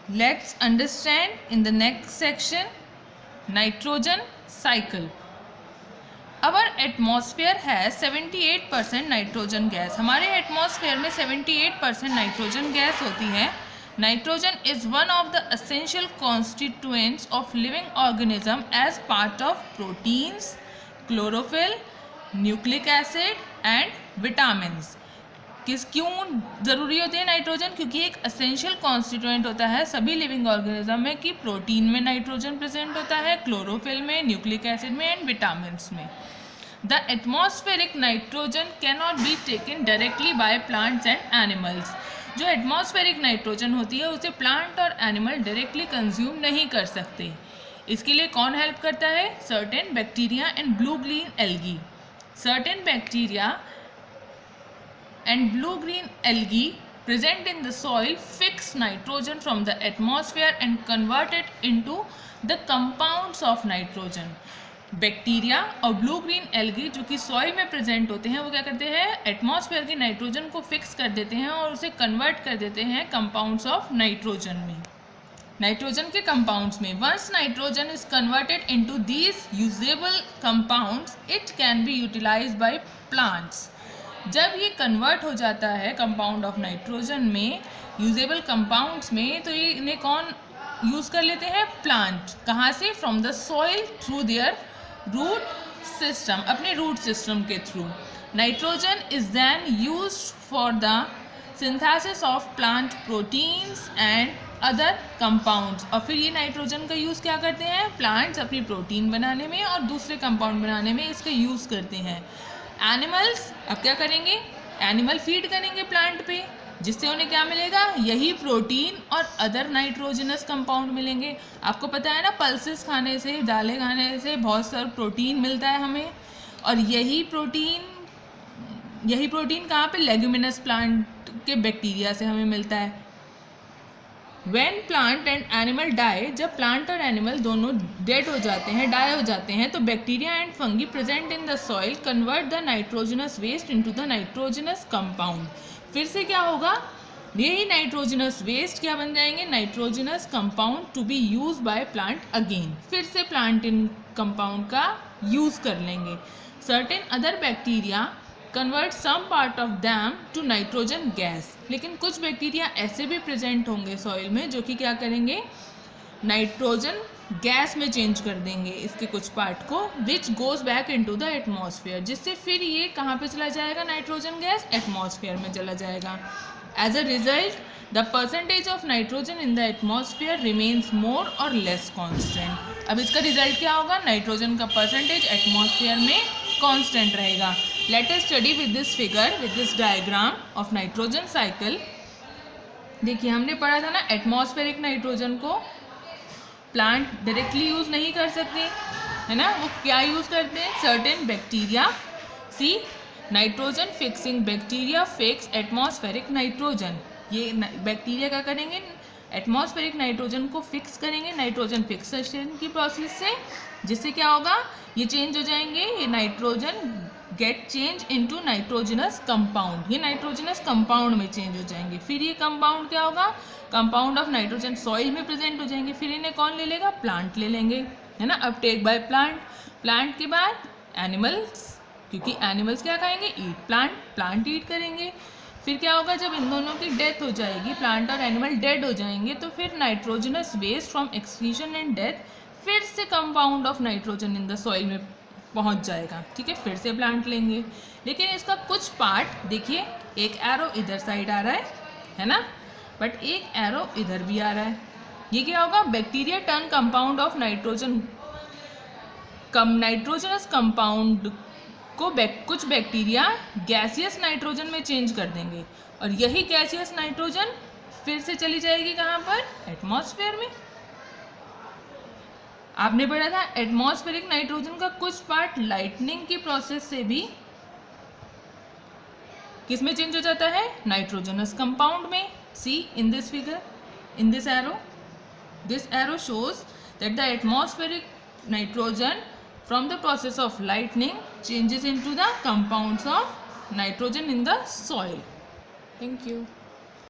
Let's understand in the next section nitrogen cycle. Our atmosphere has 78% nitrogen gas. हमारे atmosphere में 78% nitrogen gas होती है. Nitrogen is one of the essential constituents of living organism as part of proteins, chlorophyll, nucleic acid and vitamins. क्यों ज़रूरी होती है nitrogen? क्योंकि एक एसेंशियल कॉन्स्टिट्यूएंट होता है सभी लिविंग ऑर्गेनिज्म में कि प्रोटीन में नाइट्रोजन प्रेजेंट होता है, क्लोरोफिल में, न्यूक्लिक एसिड में एंड विटामिन्स में. The atmospheric nitrogen can not be taken directly by plants and animals. जो एटमॉस्फेरिक नाइट्रोजन होती है उसे प्लांट और एनिमल डायरेक्टली कंज्यूम नहीं कर सकते. इसके लिए कौन हेल्प करता है? Certain bacteria and blue green algae. Certain bacteria and blue-green algae present in the soil fix nitrogen from the atmosphere and convert it into the compounds of nitrogen. Bacteria और blue green algae जो कि soil में present होते हैं वो क्या करते हैं? एटमॉस्फेयर की नाइट्रोजन को फिक्स कर देते हैं और उसे कन्वर्ट कर देते हैं कंपाउंड्स ऑफ नाइट्रोजन में, नाइट्रोजन के कंपाउंड्स में. Once nitrogen is converted into these usable compounds it can be utilized by plants. जब ये कन्वर्ट हो जाता है कंपाउंड ऑफ नाइट्रोजन में यूजेबल कंपाउंड्स में, तो ये इन्हें कौन यूज़ कर लेते हैं? प्लांट. कहाँ से? From the soil through their root system, अपने रूट सिस्टम के through. Nitrogen is then used for the synthesis of plant proteins and other compounds. और फिर ये नाइट्रोजन का यूज़ क्या करते हैं? प्लांट्स अपनी प्रोटीन बनाने में और दूसरे कंपाउंड बनाने में इसका यूज़ करते हैं. एनिमल्स अब क्या करेंगे? एनिमल फीड करेंगे प्लांट पे, जिससे उन्हें क्या मिलेगा? यही प्रोटीन और अदर नाइट्रोजनस कंपाउंड मिलेंगे. आपको पता है ना, पल्सेस खाने से, दालें खाने से बहुत सारा प्रोटीन मिलता है हमें. और यही प्रोटीन कहाँ पे? लेग्यूमिनस प्लांट के बैक्टीरिया से हमें मिलता है. When plant and animal die, जब प्लांट और एनिमल दोनों डेड हो जाते हैं, डाई हो जाते हैं, तो bacteria and fungi present in the soil convert the nitrogenous waste into the nitrogenous compound. फिर से क्या होगा? यही नाइट्रोजनस वेस्ट क्या बन जाएंगे? Nitrogenous compound to be use by plant again. फिर से प्लांट इन कंपाउंड का यूज कर लेंगे. Certain other bacteria convert some part of them to nitrogen gas. लेकिन कुछ बैक्टीरिया ऐसे भी प्रेजेंट होंगे सॉइल में जो कि क्या करेंगे? नाइट्रोजन गैस में चेंज कर देंगे इसके कुछ पार्ट को, which goes back into the atmosphere. जिससे फिर ये कहाँ पे चला जाएगा? नाइट्रोजन गैस एटमॉस्फेयर में चला जाएगा. As a result the percentage of nitrogen in the atmosphere remains more or less constant. अब इसका रिजल्ट क्या होगा? नाइट्रोजन का परसेंटेज एटमॉस्फेयर में कांस्टेंट रहेगा. Let us study with this figure, with this diagram of nitrogen cycle. देखिए हमने पढ़ा था ना, एटमॉस्फेरिक नाइट्रोजन को प्लांट डायरेक्टली यूज़ नहीं कर सकते, है ना. वो क्या यूज़ करते हैं? Certain bacteria. See nitrogen fixing bacteria fix atmospheric nitrogen. ये बैक्टीरिया क्या करेंगे? एटमॉस्फेरिक नाइट्रोजन को फिक्स करेंगे नाइट्रोजन फिक्सेशन की प्रोसेस से. जिससे क्या होगा? ये चेंज हो जाएंगे, ये nitrogen get change into nitrogenous compound. ये नाइट्रोजनस कंपाउंड में चेंज हो जाएंगे. फिर ये कंपाउंड क्या होगा? कंपाउंड ऑफ नाइट्रोजन सॉइल में प्रेजेंट हो जाएंगे. फिर इन्हें कौन ले लेगा? प्लांट ले लेंगे, है ना. अब टेक बाय प्लांट. प्लांट के बाद एनिमल्स, क्योंकि एनिमल्स क्या खाएंगे? ईट प्लांट. प्लांट ईट करेंगे. फिर क्या होगा? जब इन दोनों की डेथ हो जाएगी, प्लांट और एनिमल डेड हो जाएंगे, तो फिर nitrogenous waste from excretion and death फिर से compound of nitrogen in the soil में पहुंच जाएगा. ठीक है, फिर से प्लांट लेंगे. लेकिन इसका कुछ पार्ट देखिए, एक एरो इधर साइड आ रहा है ना, बट एक एरो इधर भी आ रहा है. ये क्या होगा? Bacteria turn compound of nitrogen nitrogenous compound को कुछ बैक्टीरिया गैसियस नाइट्रोजन में चेंज कर देंगे. और यही गैसियस नाइट्रोजन फिर से चली जाएगी कहाँ पर? एटमॉस्फेयर में. आपने पढ़ा था एटमॉस्फेरिक नाइट्रोजन का कुछ पार्ट लाइटनिंग की प्रोसेस से भी किस में चेंज हो जाता है? नाइट्रोजनस कंपाउंड में. See in this figure, in this arrow shows that the atmospheric nitrogen from the process of lightning changes into the compounds of nitrogen in the soil. Thank you.